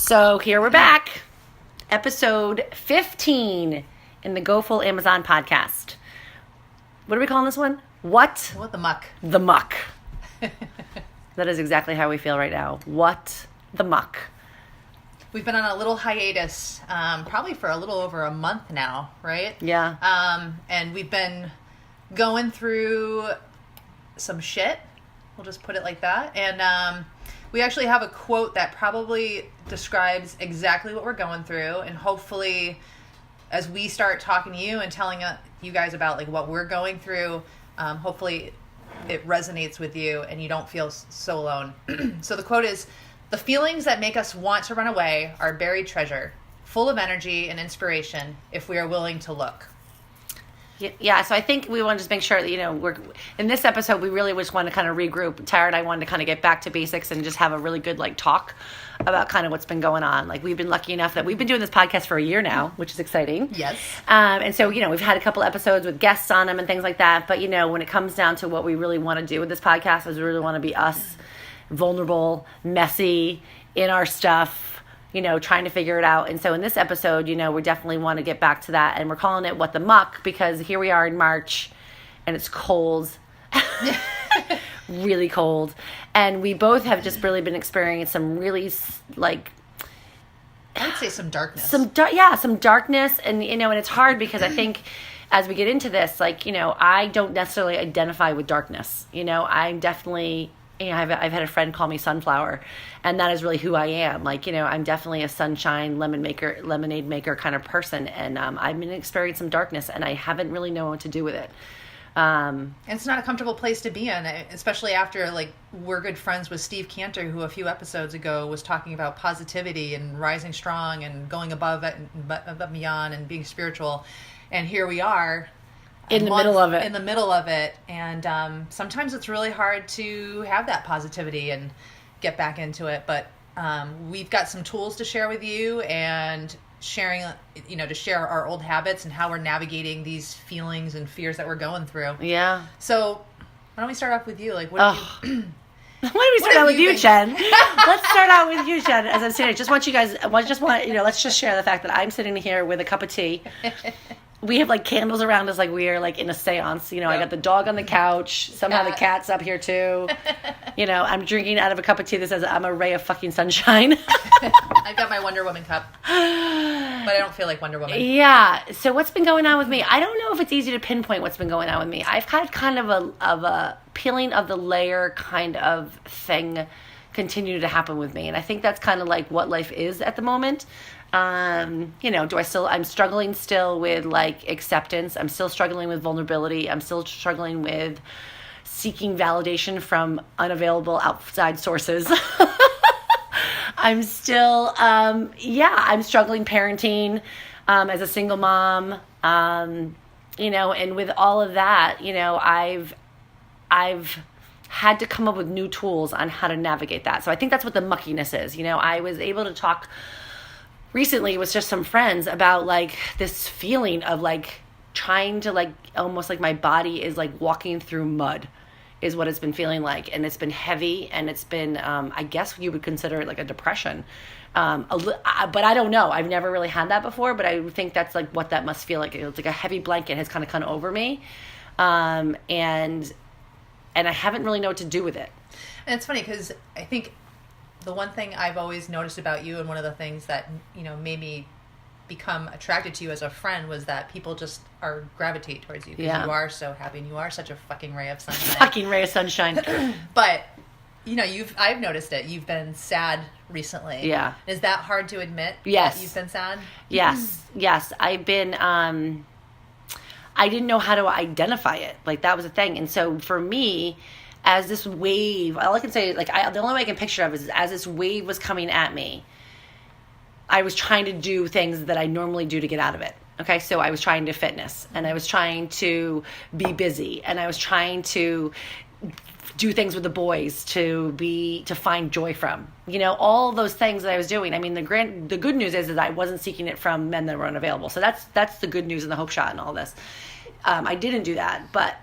So here we're back. Episode 15 in the Go Full Amazon podcast. What are we calling this one? What? What the muck? The muck. That is exactly how we feel right now. What the muck. We've been on a little hiatus, probably for a little over a month now, right? Yeah. And we've been going through some shit. We'll just put it like that. And we actually have a quote that probably describes exactly what we're going through. And hopefully, as we start talking to you and telling you guys about like what we're going through, hopefully it resonates with you and you don't feel so alone. So the quote is, "The feelings that make us want to run away are buried treasure, full of energy and inspiration if we are willing to look." Yeah, so I think we want to just make sure that, we're in this episode, we really just want to kind of regroup. Tara and I wanted to kind of get back to basics and just have a really good, talk about kind of what's been going on. We've been lucky enough that we've been doing this podcast for a year now, which is exciting. Yes. And so, we've had a couple episodes with guests on them and things like that. But, when it comes down to what we really want to do with this podcast is we really want to be us, vulnerable, messy, in our stuff, trying to figure it out. And so in this episode, we definitely want to get back to that. And we're calling it What the Muck because here we are in March and it's cold. Really cold. And we both have just really been experiencing some really, I would say some darkness. Some darkness. And, and it's hard because I think as we get into this, I don't necessarily identify with darkness. I'm definitely... I've had a friend call me Sunflower, and that is really who I am. I'm definitely a sunshine, lemonade maker kind of person, and I've been experiencing some darkness, and I haven't really known what to do with it. It's not a comfortable place to be in, especially after, we're good friends with Steve Cantor, who a few episodes ago was talking about positivity and rising strong and going above and beyond and being spiritual, and here we are. In the middle of it. And sometimes it's really hard to have that positivity and get back into it. But we've got some tools to share with you and sharing, to share our old habits and how we're navigating these feelings and fears that we're going through. Yeah. So why don't we start off with you? What do you... Why don't we start out with you, Jen? Let's start out with you, Jen. As I'm sitting, I just want you guys, let's just share the fact that I'm sitting here with a cup of tea. We have candles around us we are in a seance. Yep. I got the dog on the couch. Somehow the cat's up here too. I'm drinking out of a cup of tea that says I'm a ray of fucking sunshine. I've got my Wonder Woman cup. But I don't feel like Wonder Woman. Yeah. So what's been going on with me? I don't know if it's easy to pinpoint what's been going on with me. I've had kind of a peeling of the layer kind of thing continue to happen with me. And I think that's kind of what life is at the moment. I'm struggling still with acceptance. I'm still struggling with vulnerability. I'm still struggling with seeking validation from unavailable outside sources. I'm still, I'm struggling parenting, as a single mom, and with all of that, I've had to come up with new tools on how to navigate that. So I think that's what the muckiness is. I was able to talk recently with just some friends about this feeling of trying to almost my body is walking through mud is what it's been feeling like. And it's been heavy and it's been, I guess you would consider it a depression. But I don't know. I've never really had that before, but I think that's what that must feel like. It's a heavy blanket has kind of come over me. And I haven't really know what to do with it. And it's funny because I think the one thing I've always noticed about you, and one of the things that, made me become attracted to you as a friend, was that people just gravitate towards you because you are so happy and you are such a fucking ray of sunshine. Fucking ray of sunshine. But, I've noticed it. You've been sad recently. Yeah. Is that hard to admit? Yes. That you've been sad? Yes. Yes. I've been, I didn't know how to identify it. That was the thing. And so for me, as this wave, all I can say, the only way I can picture of is as this wave was coming at me, I was trying to do things that I normally do to get out of it. Okay, so I was trying to fitness, and I was trying to be busy, and I was trying to do things with the boys to find joy from. All those things that I was doing. I mean, the good news is that I wasn't seeking it from men that were unavailable. So that's the good news and the hope shot in all this. I didn't do that, but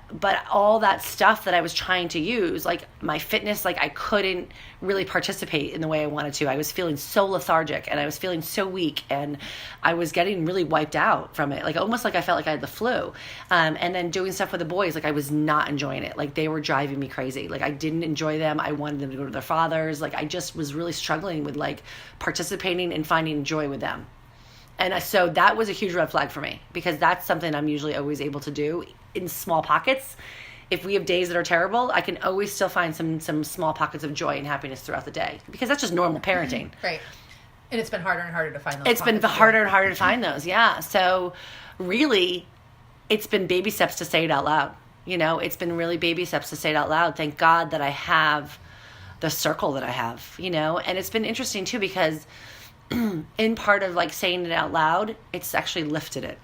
all that stuff that I was trying to use, like my fitness, like I couldn't really participate in the way I wanted to. I was feeling so lethargic and I was feeling so weak and I was getting really wiped out from it. Like almost like I felt like I had the flu. And then doing stuff with the boys, like I was not enjoying it. Like they were driving me crazy. Like I didn't enjoy them. I wanted them to go to their fathers. Like I just was really struggling with like participating and finding joy with them. And so that was a huge red flag for me because that's something I'm usually always able to do in small pockets. If we have days that are terrible, I can always still find some small pockets of joy and happiness throughout the day because that's just normal parenting. Right. And it's been harder and harder to find those. It's been harder and harder to find those. Yeah. So really, it's been baby steps to say it out loud. You know, it's been really baby steps to say it out loud. Thank God that I have the circle that I have, you know, and it's been interesting too because in part of like saying it out loud, it's actually lifted it,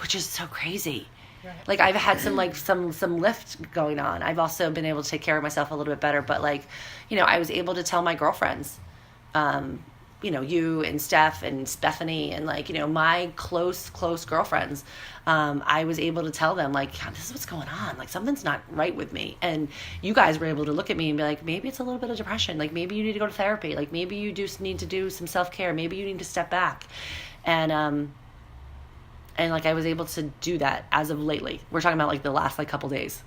which is so crazy. Right. Like I've had some lift going on. I've also been able to take care of myself a little bit better, but like, you know, I was able to tell my girlfriends, you know, you and Steph and Bethany and like, you know, my close girlfriends, I was able to tell them like, this is what's going on. Like something's not right with me. And you guys were able to look at me and be like, maybe it's a little bit of depression. Like maybe you need to go to therapy. Like maybe you do need to do some self-care. Maybe you need to step back. And like I was able to do that as of lately. We're talking about like the last like couple days.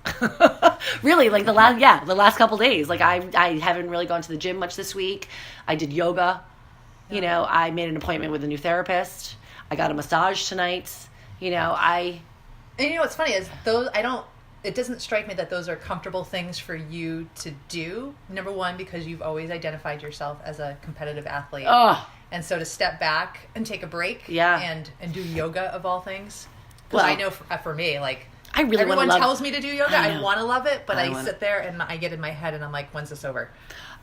Really, like the last couple days. Like I haven't really gone to the gym much this week. I did yoga. You know, I made an appointment with a new therapist. I got a massage tonight. You know, And you know what's funny is it doesn't strike me that those are comfortable things for you to do. Number one, because you've always identified yourself as a competitive athlete. Oh. And so to step back and take a break and do yoga of all things. Because I know for me, like, I really everyone tells me to do yoga. I want to love it, but I sit there and I get in my head and I'm like, when's this over?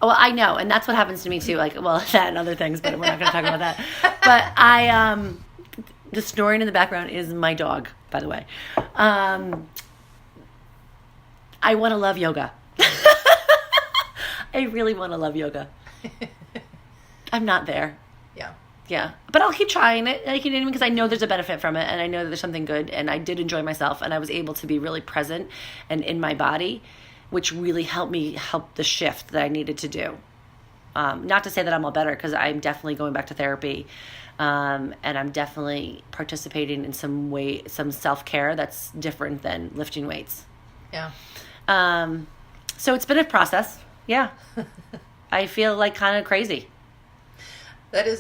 Well, I know, and that's what happens to me too. Like, well, that and other things, but we're not going to talk about that. But the snoring in the background is my dog, by the way. I want to love yoga. I really want to love yoga. I'm not there. Yeah, but I'll keep trying it, like, you know what I mean? Because I know there's a benefit from it, and I know that there's something good, and I did enjoy myself, and I was able to be really present and in my body, which really helped me help the shift that I needed to do. Not to say that I'm all better, because I'm definitely going back to therapy, and I'm definitely participating in some self-care that's different than lifting weights. Yeah. So it's been a process. Yeah. I feel like kind of crazy. That is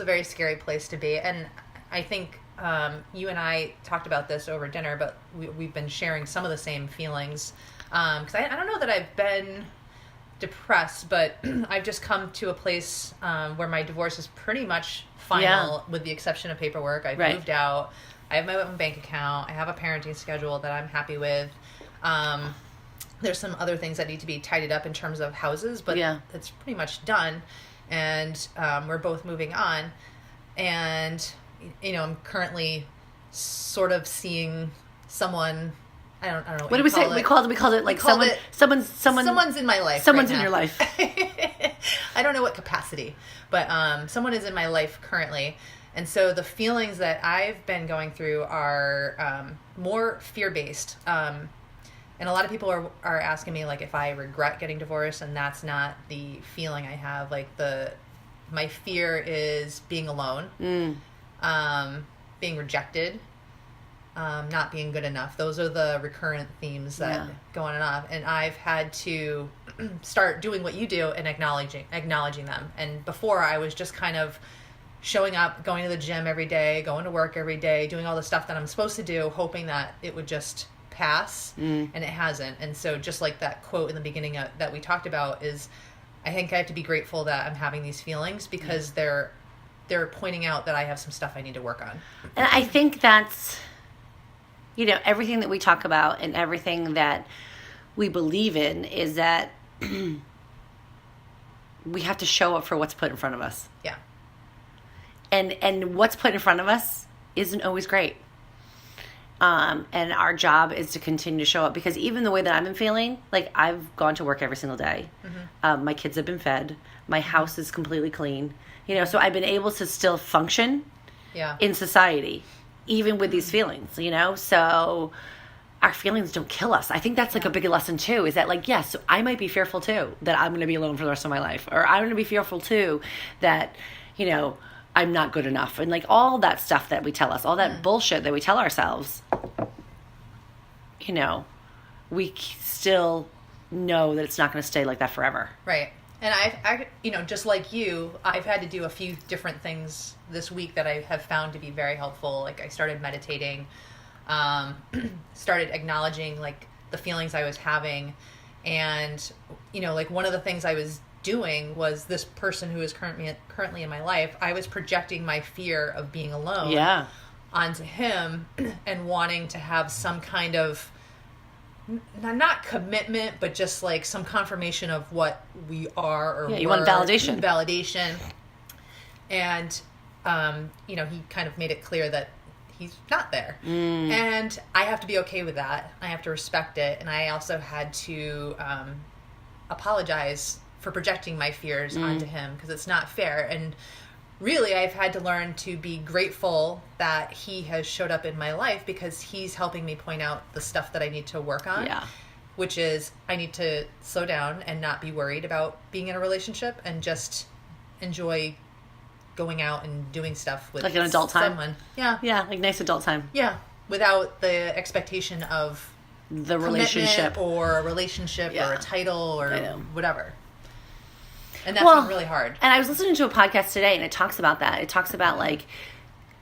a very scary place to be, and I think you and I talked about this over dinner, but we've been sharing some of the same feelings. Because I don't know that I've been depressed, but I've just come to a place where my divorce is pretty much final, with the exception of paperwork. I've moved out. I have my own bank account. I have a parenting schedule that I'm happy with. There's some other things that need to be tidied up in terms of houses, but it's pretty much done. And we're both moving on, and you know, I'm currently sort of seeing someone. I don't know. What do we say? We called it like someone's in my life. Someone's right in your life. I don't know what capacity, but someone is in my life currently, and so the feelings that I've been going through are more fear-based. And a lot of people are asking me, like, if I regret getting divorced, and that's not the feeling I have. Like, my fear is being alone, being rejected, not being good enough. Those are the recurrent themes that go on and off. And I've had to start doing what you do and acknowledging them. And before, I was just kind of showing up, going to the gym every day, going to work every day, doing all the stuff that I'm supposed to do, hoping that it would just pass, and it hasn't. And so just like that quote in the beginning that we talked about is, I think I have to be grateful that I'm having these feelings because they're pointing out that I have some stuff I need to work on. And I think that's, you know, everything that we talk about and everything that we believe in is that we have to show up for what's put in front of us. Yeah. And what's put in front of us isn't always great. And our job is to continue to show up, because even the way that I've been feeling, like, I've gone to work every single day. My kids have been fed. My house is completely clean. You know, so I've been able to still function in society. even with these feelings, so our feelings don't kill us. I think that's like a big lesson too, is that like, yes, I might be fearful too that I'm going to be alone for the rest of my life, or I'm going to be fearful too that, I'm not good enough. And like all that stuff that we tell us, all that bullshit that we tell ourselves, we still know that it's not going to stay like that forever. Right. And I just like you, I've had to do a few different things this week that I have found to be very helpful. Like I started meditating, started acknowledging like the feelings I was having. And, like one of the things I was doing was this person who is currently in my life, I was projecting my fear of being alone onto him and wanting to have some kind of, not commitment, but just like some confirmation of what we are, or you want validation. And, he kind of made it clear that he's not there. And I have to be okay with that. I have to respect it. And I also had to apologize for projecting my fears onto him, because it's not fair. And really, I've had to learn to be grateful that he has showed up in my life, because he's helping me point out the stuff that I need to work on. Yeah. Which is, I need to slow down and not be worried about being in a relationship and just enjoy going out and doing stuff with like an adult time. Someone. Yeah. Yeah, like nice adult time. Yeah. Without the expectation of the relationship or a relationship or a title or whatever. And that's been really hard. And I was listening to a podcast today, and it talks about that. It talks about, like,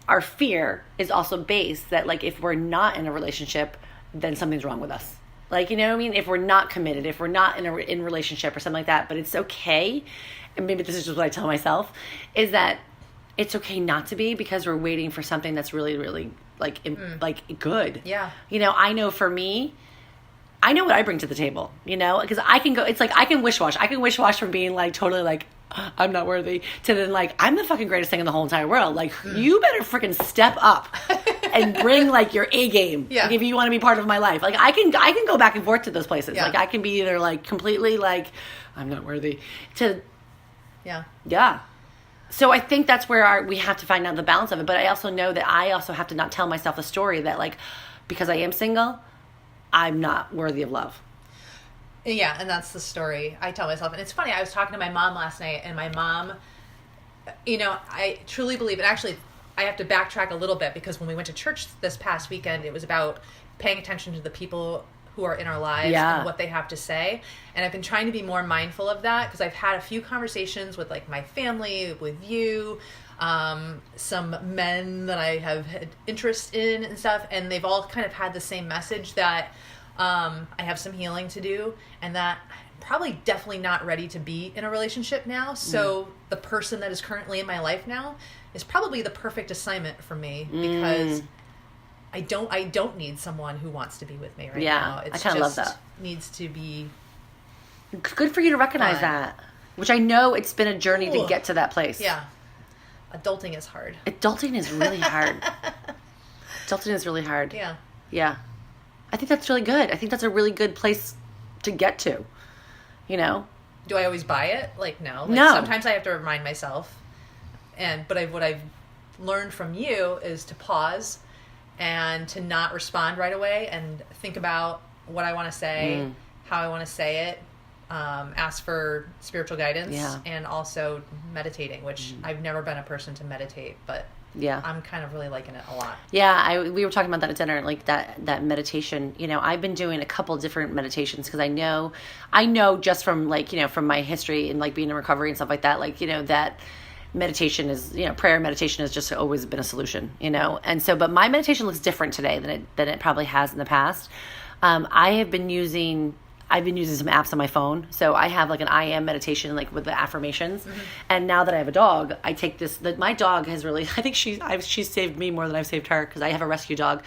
our fear is also based that, like, if we're not in a relationship, then something's wrong with us. Like, you know what I mean? If we're not committed, if we're not in a relationship or something like that, but it's okay, and maybe this is just what I tell myself, is that it's okay not to be, because we're waiting for something that's really, really, like, like good. Yeah. I know for me, I know what I bring to the table, because I can go, it's like, I can wish-wash. I can wish-wash from being like, totally like, I'm not worthy, to then like, I'm the fucking greatest thing in the whole entire world. Like, you better freaking step up and bring like your A game. Yeah. Like, if you want to be part of my life. Like, I can go back and forth to those places. Yeah. Like, I can be either like completely like, I'm not worthy, to, yeah. So I think that's where we have to find out the balance of it. But I also know that I also have to not tell myself the story that, like, because I am single, I'm not worthy of love. Yeah, and that's the story I tell myself. And it's funny, I was talking to my mom last night, and my mom, I truly believe, and actually I have to backtrack a little bit, because when we went to church this past weekend, it was about paying attention to the people who are in our lives and what they have to say. And I've been trying to be more mindful of that, because I've had a few conversations with like my family, with you, some men that I have had interest in and stuff, and they've all kind of had the same message that I have some healing to do, and that I'm probably definitely not ready to be in a relationship now. So the person that is currently in my life now is probably the perfect assignment for me, because I don't need someone who wants to be with me right now. I kind of love that. Needs to be good for you to recognize that, which I know it's been a journey to get to that place. Yeah. Adulting is hard. Adulting is really hard. Adulting is really hard. Yeah. Yeah. I think that's really good. I think that's a really good place to get to, Do I always buy it? Like, no. Like, no. Sometimes I have to remind myself. But what I've learned from you is to pause and to not respond right away and think about what I want to say, how I want to say it, ask for spiritual guidance, and also meditating, which I've never been a person to meditate, but I'm kind of really liking it a lot. Yeah, we were talking about that at dinner, like that meditation. I've been doing a couple different meditations, because I know just from like, from my history and like being in recovery and stuff like that, like, that meditation is, prayer meditation has just always been a solution, and so, but my meditation looks different today than it probably has in the past. I've been using some apps on my phone. So I have like an I am meditation, like with the affirmations. And now that I have a dog, I take this, my dog has really, I think she's saved me more than I've saved her, because I have a rescue dog.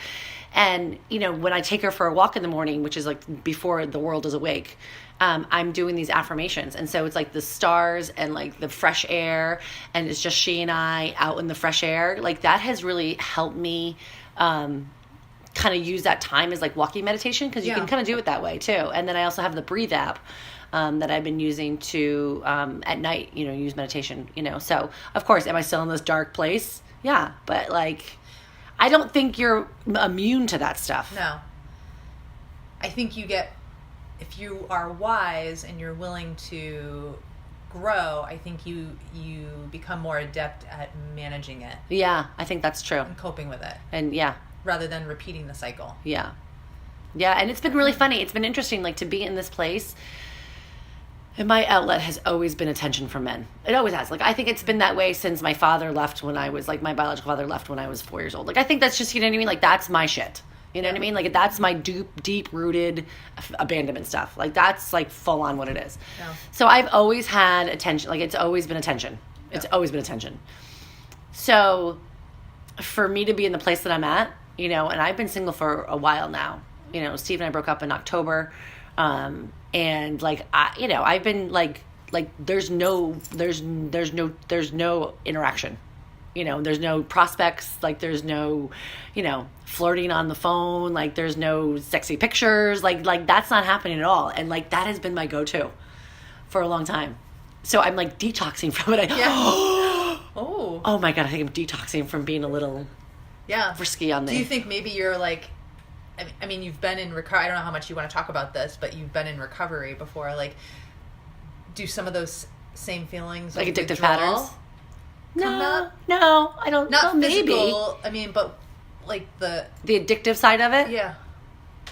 And, when I take her for a walk in the morning, which is like before the world is awake, I'm doing these affirmations. And so it's like the stars and like the fresh air, and it's just she and I out in the fresh air. Like that has really helped me, kind of use that time as like walking meditation, because you can kind of do it that way too. And then I also have the Breathe app that I've been using to at night, use meditation. So of course, am I still in this dark place? Yeah, but like I don't think you're immune to that stuff. No. I think if you are wise and you're willing to grow, I think you become more adept at managing it. Yeah, I think that's true. And coping with it. And yeah. Rather than repeating the cycle. Yeah. Yeah, and it's been really funny. It's been interesting, like, to be in this place. And my outlet has always been attention from men. It always has. Like, I think it's been that way since my father left when I was, like, my biological father left when I was 4 years old. Like, I think that's just, you know what I mean? Like, that's my shit. You know what I mean? Like, that's my deep-rooted abandonment stuff. Like, that's, like, full-on what it is. Yeah. So I've always had attention. Like, it's always been attention. It's always been attention. So for me to be in the place that I'm at, you know, and I've been single for a while now. You know, Steve and I broke up in October. And like, I've been like there's no interaction, you know, there's no prospects, like there's no, you know, flirting on the phone, like there's no sexy pictures, like that's not happening at all. And like, that has been my go-to for a long time. So I'm like detoxing from it. Oh my God. I think I'm detoxing from being a little risky on the. Do you think maybe you're like, I mean, you've been in recovery. I don't know how much you want to talk about this, but you've been in recovery before. Like, do some of those same feelings, like addictive withdrawal, patterns? No, I don't. Not well, physical. Maybe. I mean, but like the addictive side of it. Yeah.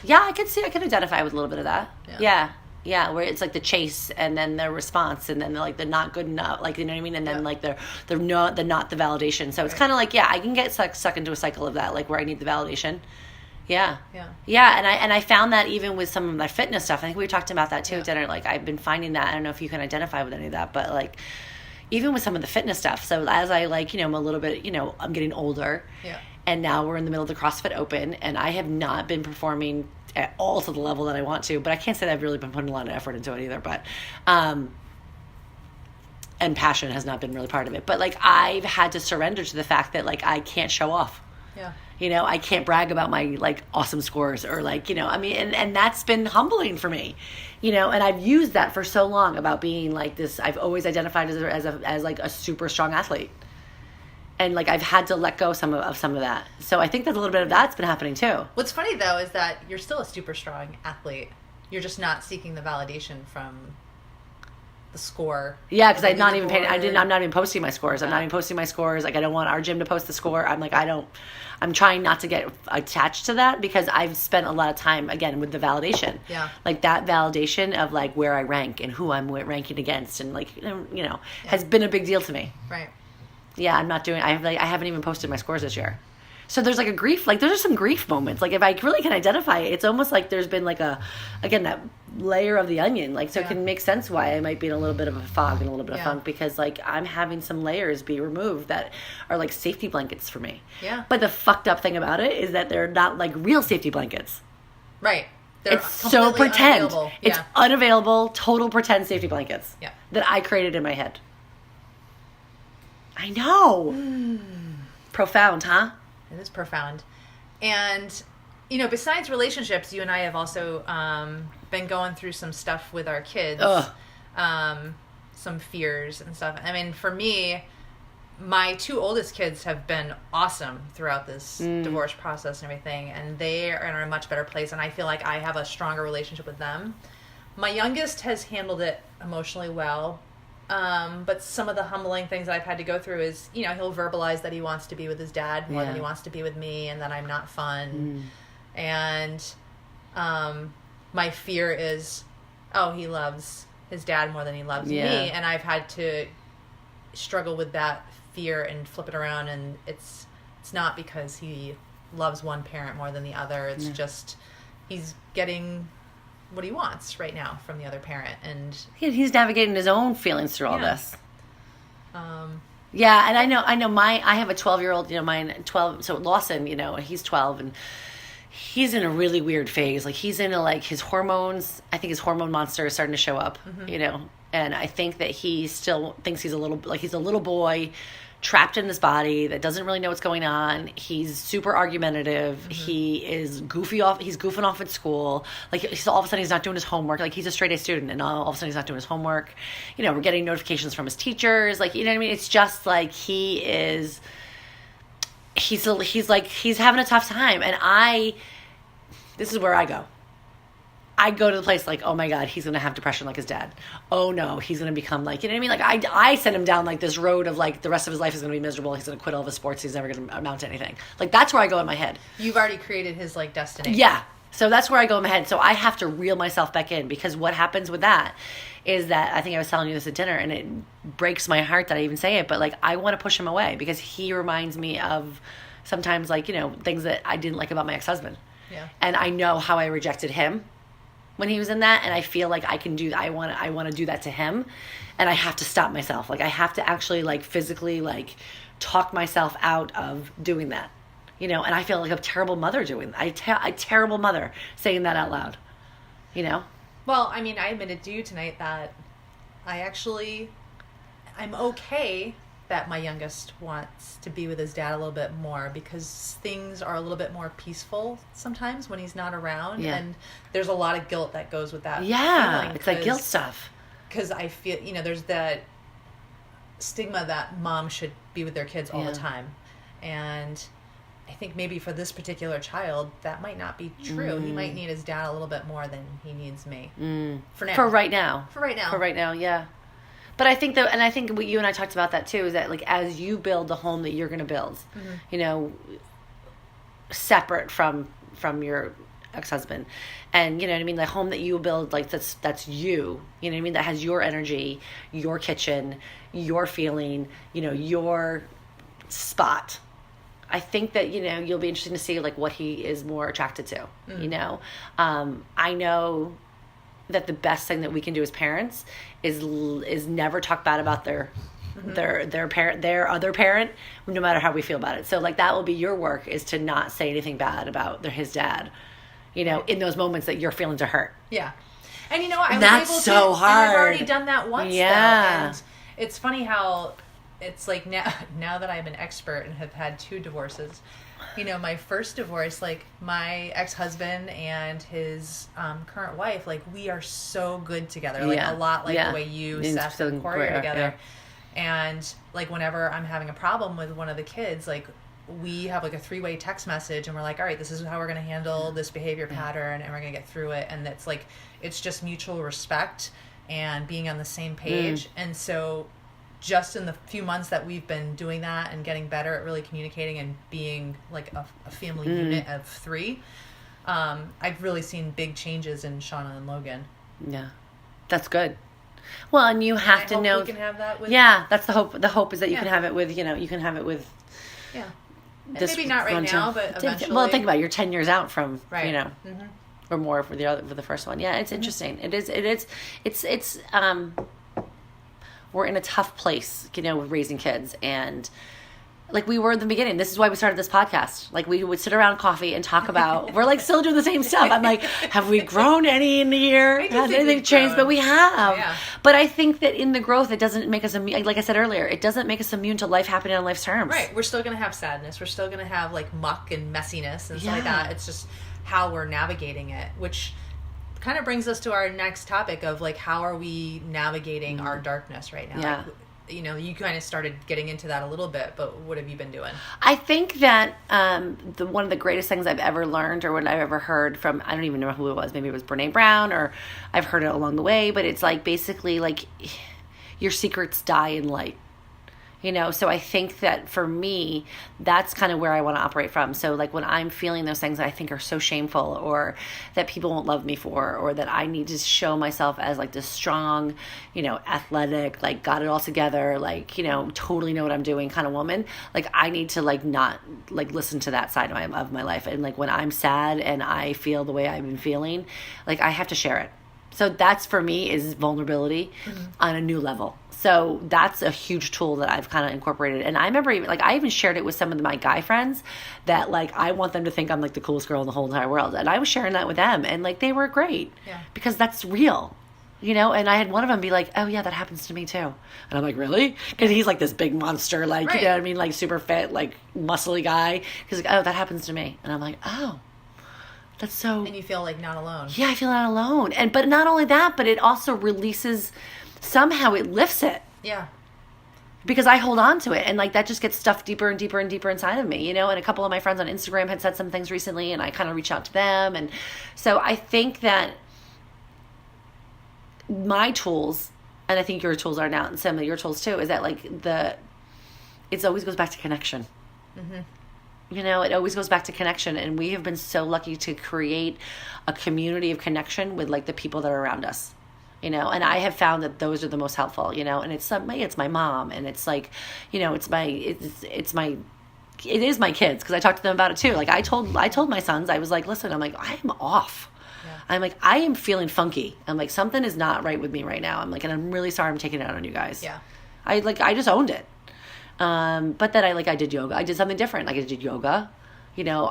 Yeah, I could identify with a little bit of that. Yeah, where it's like the chase and then the response and then the not good enough, like, you know what I mean, and then like the not the validation. So it's kind of like, I can get stuck into a cycle of that, like where I need the validation. Yeah, and I found that even with some of my fitness stuff. I think we talked about that too at dinner. Like, I've been finding that. I don't know if you can identify with any of that, but like even with some of the fitness stuff. So as I like, you know, I'm a little bit, you know, I'm getting older. Yeah. And now we're in the middle of the CrossFit Open, and I have not been performing at all to the level that I want to. But I can't say that I've really been putting a lot of effort into it either. But and passion has not been really part of it. But like, I've had to surrender to the fact that like I can't show off. Yeah. You know, I can't brag about my like awesome scores or like, you know, I mean, and that's been humbling for me, you know, and I've used that for so long about being like this. I've always identified as like a super strong athlete, and like I've had to let go of some of that. So I think that a little bit of that's been happening too. What's funny though is that you're still a super strong athlete. You're just not seeking the validation from the score. Yeah, because I'm not even posting my scores. I'm not even posting my scores. Like, I don't want our gym to post the score. I'm like, I'm trying not to get attached to that because I've spent a lot of time, again, with the validation. Yeah. Like, that validation of, like, where I rank and who I'm ranking against and, like, you know, has been a big deal to me. Right. Yeah, I haven't even posted my scores this year. So there's like a grief, like there's some grief moments. Like if I really can identify it, it's almost like there's been like that layer of the onion. Like, so it can make sense why I might be in a little bit of a fog and a little bit of funk, because like I'm having some layers be removed that are like safety blankets for me. Yeah. But the fucked up thing about it is that they're not like real safety blankets. Right. They're so pretend. Unavailable. It's unavailable, total pretend safety blankets. Yeah. That I created in my head. I know. Profound, huh? It is profound. And, you know, besides relationships, you and I have also been going through some stuff with our kids. Some fears and stuff. I mean, for me, my two oldest kids have been awesome throughout this divorce process and everything. And they are in a much better place. And I feel like I have a stronger relationship with them. My youngest has handled it emotionally well. But some of the humbling things that I've had to go through is, you know, he'll verbalize that he wants to be with his dad more than he wants to be with me, and that I'm not fun. And my fear is, he loves his dad more than he loves me. And I've had to struggle with that fear and flip it around. And it's not because he loves one parent more than the other. It's just he's getting what he wants right now from the other parent, and he's navigating his own feelings through all this. Yeah, and I know I have a 12-year-old, you know, mine 12, so Lawson, you know, he's 12, and he's in a really weird phase. Like, he's into like his hormones. I think his hormone monster is starting to show up, you know, and I think that he still thinks he's a little boy trapped in his body that doesn't really know what's going on. He's super argumentative. He is he's goofing off at school. Like, all of a sudden he's not doing his homework. Like, he's a straight A student, and all of a sudden he's not doing his homework. You know, we're getting notifications from his teachers. Like, you know what I mean? It's just like he's having a tough time. And this is where I go. I go to the place like, oh my God, he's going to have depression like his dad. Oh no, he's going to become like, you know what I mean? Like I send him down like this road of like the rest of his life is going to be miserable. He's going to quit all of his sports. He's never going to amount to anything. Like that's where I go in my head. You've already created his like destiny. Yeah. So that's where I go in my head. So I have to reel myself back in, because what happens with that is that, I think I was telling you this at dinner, and it breaks my heart that I even say it, but like I want to push him away because he reminds me of sometimes like, you know, things that I didn't like about my ex-husband. Yeah. And I know how I rejected him when he was in that, and I feel like I can do that. I want to do that to him, and I have to stop myself. Like I have to actually like physically like talk myself out of doing that, you know. And I feel like a terrible mother doing that. A terrible mother saying that out loud, you know. Well, I mean, I admitted to you tonight that I'm okay that my youngest wants to be with his dad a little bit more, because things are a little bit more peaceful sometimes when he's not around. Yeah. And there's a lot of guilt that goes with that. Yeah, it's like guilt stuff. Because I feel, you know, there's that stigma that mom should be with their kids all the time. And I think maybe for this particular child, that might not be true. He might need his dad a little bit more than he needs me. For now. For right now. For right now. For right now, yeah. But I think that, and I think what you and I talked about that too, is that like as you build the home that you're going to build, you know, separate from your ex-husband, and you know what I mean, the home that you build, like that's you, you know what I mean, that has your energy, your kitchen, your feeling, you know, your spot. I think that, you know, you'll be interested to see like what he is more attracted to. You know, I know that the best thing that we can do as parents is never talk bad about their parent, their other parent, no matter how we feel about it. So like that will be your work, is to not say anything bad about his dad, you know, in those moments that your feelings are hurt. Yeah. And you know what? That's so hard. And I've already done that once. Yeah. Though, and it's funny how it's like now that I'm an expert and have had 2 divorces, you know, my first divorce, like my ex-husband and his current wife, like we are so good together, like a lot like the way you, Seth, and Corey are together. Yeah. And like whenever I'm having a problem with one of the kids, like we have like a 3-way text message, and we're like, all right, this is how we're going to handle this behavior pattern, and we're going to get through it. And it's just mutual respect and being on the same page. And so just in the few months that we've been doing that and getting better at really communicating and being like a family unit of 3, I've really seen big changes in Shauna and Logan. Yeah, that's good. Well, and you have to know. We can have that with. Yeah, that's the hope. The hope is that you can have it with, you know, you can have it with. Yeah. Maybe not right now, but eventually. Well, think about it. You're 10 years out from, right. You know, or more for the first one. Yeah, it's interesting. It is. It's. We're in a tough place, you know, with raising kids, and like we were in the beginning. This is why we started this podcast. Like we would sit around coffee and talk about. We're like still doing the same stuff. I'm like, have we grown any in the year? Has anything changed? But we have. Yeah. But I think that in the growth, it doesn't make us immune. Like I said earlier, it doesn't make us immune to life happening on life's terms. Right. We're still gonna have sadness. We're still gonna have like muck and messiness and stuff like that. It's just how we're navigating it, which kind of brings us to our next topic of like, how are we navigating our darkness right now? Yeah. Like, you know, you kind of started getting into that a little bit, but what have you been doing? I think that one of the greatest things I've ever learned, or what I've ever heard from, I don't even know who it was, maybe it was Brene Brown, or I've heard it along the way, but it's like basically like your secrets die in light. You know, so I think that for me, that's kind of where I want to operate from. So like when I'm feeling those things that I think are so shameful, or that people won't love me for, or that I need to show myself as like this strong, you know, athletic, like got it all together, like, you know, totally know what I'm doing kind of woman, like I need to like not like listen to that side of my life. And like when I'm sad and I feel the way I've been feeling, like I have to share it. So that's for me is vulnerability on a new level. So that's a huge tool that I've kind of incorporated. And I remember I even shared it with some of my guy friends that like, I want them to think I'm like the coolest girl in the whole entire world. And I was sharing that with them, and like, they were great because that's real, you know? And I had one of them be like, oh yeah, that happens to me too. And I'm like, really? Cause he's like this big monster, like, you know what I mean? Like super fit, like muscly guy. He's like, oh, that happens to me. And I'm like, oh, that's so. And you feel like not alone. Yeah, I feel not alone. But not only that, but it also releases. Somehow it lifts it. Yeah. because I hold on to it, and like that just gets stuffed deeper and deeper and deeper inside of me, you know. And a couple of my friends on Instagram had said some things recently, and I kind of reached out to them, and so I think that my tools, and I think your tools are now, and some of your tools too, is that like it always goes back to connection. You know, it always goes back to connection, and we have been so lucky to create a community of connection with like the people that are around us. You know, and I have found that those are the most helpful, you know, and it's my mom, and it's like, you know, it is my kids, because I talked to them about it too. Like I told my sons, I was like, listen, I'm like, I'm off. Yeah. I'm like, I am feeling funky. I'm like, something is not right with me right now. I'm like, and I'm really sorry I'm taking it out on you guys. Yeah. I just owned it. But then I did yoga. I did something different. Like I did yoga, you know,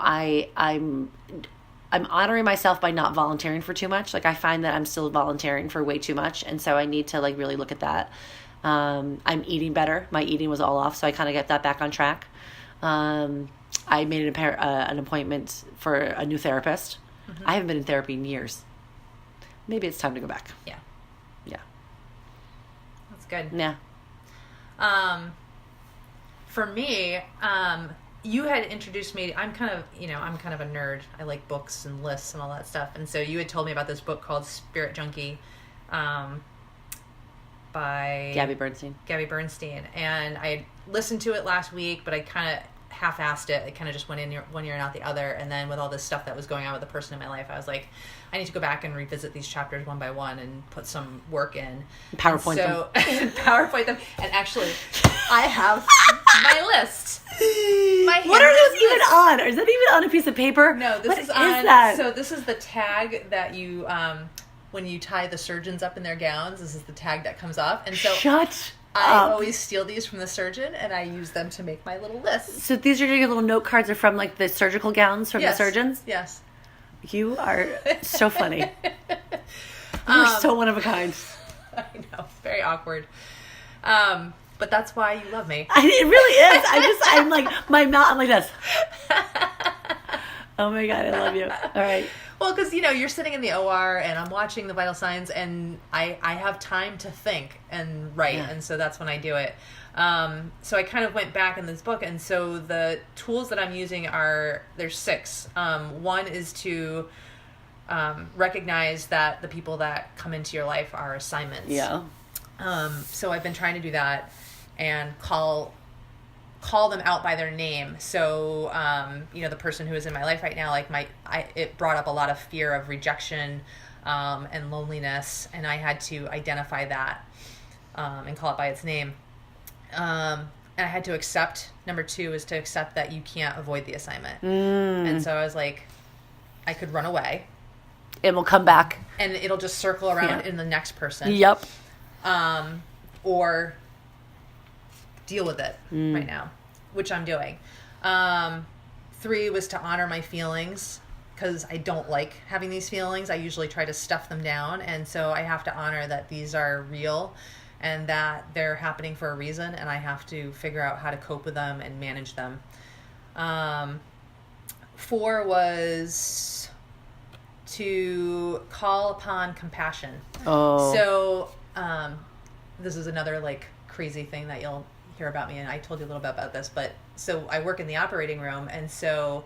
I'm honoring myself by not volunteering for too much. Like I find that I'm still volunteering for way too much. And so I need to like really look at that. I'm eating better. My eating was all off. So I kind of get that back on track. I made an appointment for a new therapist. I haven't been in therapy in years. Maybe it's time to go back. Yeah. Yeah. That's good. Yeah. For me, you had introduced me. I'm kind of a nerd. I like books and lists and all that stuff. And so you had told me about this book called Spirit Junkie, by Gabby Bernstein. And I listened to it last week, but I kind of half-assed it. It kind of just went in one ear and out the other. And then with all this stuff that was going on with the person in my life, I was like, I need to go back and revisit these chapters one by one and put some work in. PowerPoint them. PowerPoint them. And actually, I have my list. What are those even on? Is that even on a piece of paper? No, this is on. That? So this is the tag that you, when you tie the surgeons up in their gowns, this is the tag that comes off. And so Shut I up. always steal these from the surgeon, and I use them to make my little list. So these are your little note cards are from like the surgical gowns from the surgeons? Yes. You are so funny. You're so one of a kind. I know. Very awkward. But that's why you love me. It really is. I'm like, my mouth, I'm like this. Oh my God, I love you. All right. Well, because, you know, you're sitting in the OR and I'm watching the vital signs, and I have time to think and write. Yeah. And so that's when I do it. So I kind of went back in this book. And so the tools that I'm using there's 6. One is to recognize that the people that come into your life are assignments. Yeah. So I've been trying to do that and call them out by their name. So, you know, the person who is in my life right now, like it brought up a lot of fear of rejection, and loneliness. And I had to identify that, and call it by its name. And I had to accept, number 2 is to accept that you can't avoid the assignment. And so I was like, I could run away. It will come back. And it'll just circle around in the next person. Yep. Or deal with it right now, which I'm doing. 3 was to honor my feelings, because I don't like having these feelings. I usually try to stuff them down. And so I have to honor that these are real and that they're happening for a reason. And I have to figure out how to cope with them and manage them. 4 was to call upon compassion. Oh. So, this is another like crazy thing that you'll hear about me, and I told you a little bit about this, but so I work in the operating room, and so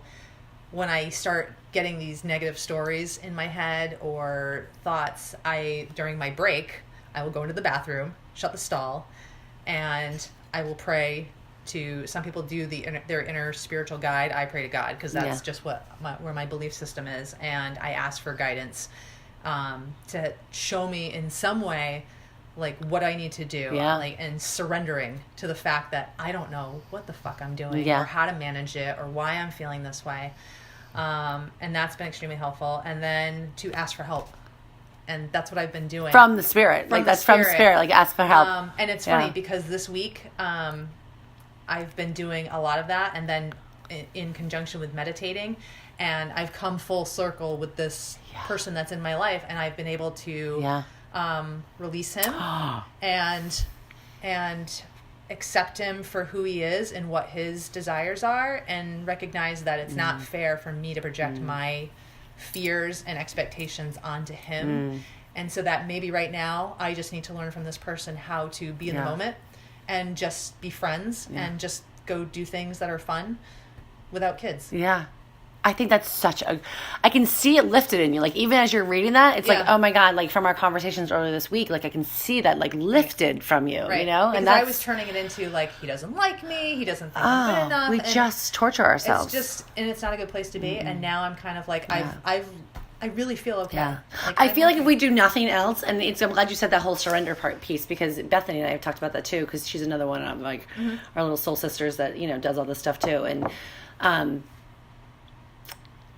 when I start getting these negative stories in my head or thoughts, during my break, I will go into the bathroom, shut the stall, and I will pray to, some people do their inner spiritual guide. I pray to God, because that's just where my belief system is, and I ask for guidance to show me in some way like what I need to do, and surrendering to the fact that I don't know what the fuck I'm doing, or how to manage it, or why I'm feeling this way. And that's been extremely helpful. And then to ask for help. And that's what I've been doing. From the Spirit. From Spirit, like ask for help. And it's funny because this week, I've been doing a lot of that, and then in conjunction with meditating, and I've come full circle with this person that's in my life, and I've been able to release him and accept him for who he is and what his desires are, and recognize that it's not fair for me to project my fears and expectations onto him. And so that maybe right now I just need to learn from this person how to be in the moment and just be friends and just go do things that are fun without kids. Yeah. I think that's I can see it lifted in you. Like, even as you're reading that, it's like, oh my God, like from our conversations earlier this week, like I can see that like lifted from you, you know? Because I was turning it into like, he doesn't like me, he doesn't think I'm good enough. We just torture ourselves. It's just, and it's not a good place to be. And now I'm kind of like, I really feel okay. Yeah. Like, I feel like if we do nothing else, and I'm glad you said that whole surrender piece, because Bethany and I have talked about that too, because she's another one of like our little soul sisters that, you know, does all this stuff too. And,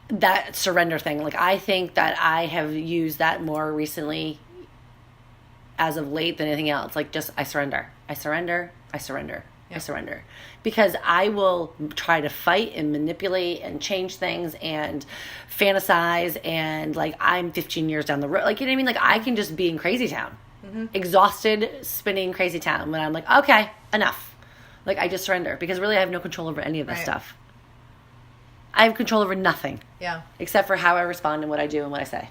that surrender thing, like I think that I have used that more recently as of late than anything else. Like, just I surrender, because I will try to fight and manipulate and change things and fantasize, and like I'm 15 years down the road, like, you know what I mean? Like, I can just be in crazy town, exhausted, spinning crazy town, when I'm like, okay, enough. Like, I just surrender, because really I have no control over any of this stuff. I have control over nothing. Yeah. Except for how I respond and what I do and what I say.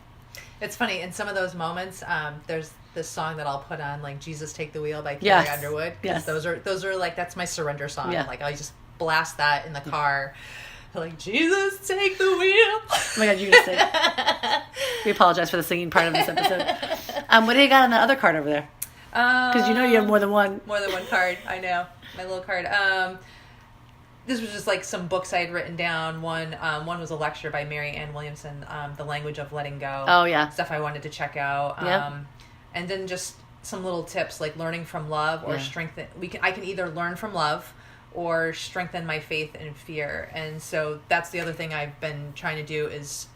It's funny, in some of those moments, there's this song that I'll put on, like Jesus Take the Wheel by Carrie Underwood. Yes. Those are like, that's my surrender song. Yeah. Like, I just blast that in the car. Like, Jesus take the wheel. Oh my God, you're going to sing. We apologize for the singing part of this episode. What do you got on the other card over there? Because you know you have more than one. More than one card. I know. My little card. This was just like some books I had written down. One was a lecture by Mary Ann Williamson, The Language of Letting Go. Oh, yeah. Stuff I wanted to check out. And then just some little tips, like learning from love or strengthen. I can either learn from love or strengthen my faith in fear. And so that's the other thing I've been trying to do, is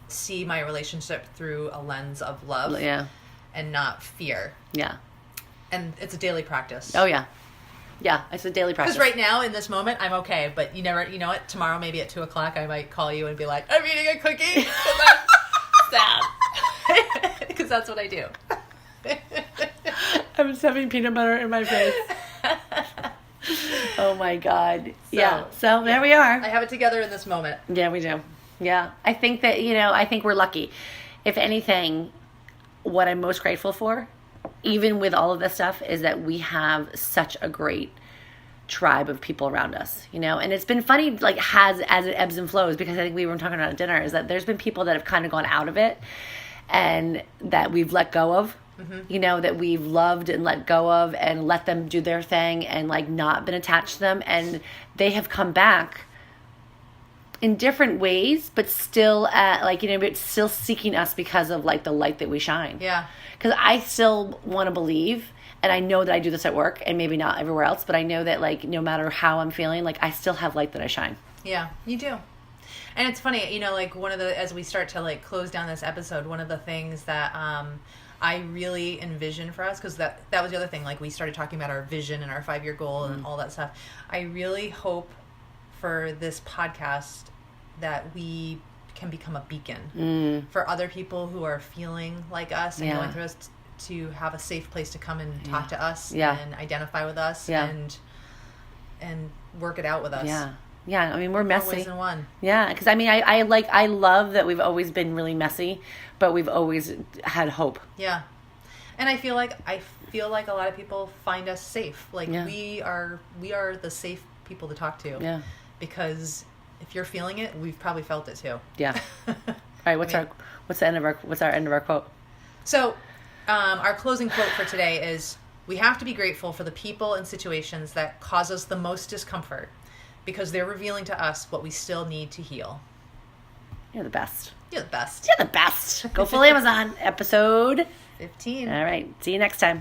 see my relationship through a lens of love and not fear. Yeah. And it's a daily practice. Oh, yeah. Yeah, it's a daily practice. Because right now, in this moment, I'm okay. But you know what? Tomorrow, maybe at 2 o'clock, I might call you and be like, I'm eating a cookie. And I'm sad. Because that's what I do. I'm just having peanut butter in my face. Oh, my God. So there we are. I have it together in this moment. Yeah, we do. Yeah. I think that, I think we're lucky. If anything, what I'm most grateful for, even with all of this stuff, is that we have such a great tribe of people around us, and it's been funny, like, as it ebbs and flows, because I think we were talking about at dinner, is that there's been people that have kind of gone out of it and that we've let go of, that we've loved and let go of and let them do their thing and like not been attached to them, and they have come back in different ways, but still but still seeking us because of like the light that we shine. Yeah. Because I still want to believe, and I know that I do this at work and maybe not everywhere else, but I know that like no matter how I'm feeling, like I still have light that I shine. Yeah, you do. And it's funny, like as we start to like close down this episode, one of the things that I really envision for us, because that was the other thing, like we started talking about our vision and our 5-year goal and all that stuff. I really hope for this podcast that we can become a beacon for other people who are feeling like us and going through us, to have a safe place to come and talk to us and identify with us and work it out with us. Yeah, I mean, we're messy. More ways than one. Yeah, because I mean, I love that we've always been really messy, but we've always had hope. Yeah, and I feel like a lot of people find us safe. Like we are the safe people to talk to. Yeah, because if you're feeling it, we've probably felt it too. Yeah. All right. What's our end of our quote? So, our closing quote for today is: we have to be grateful for the people and situations that cause us the most discomfort, because they're revealing to us what we still need to heal. You're the best. You're the best. You're the best. Go full Amazon. Episode 15. All right. See you next time.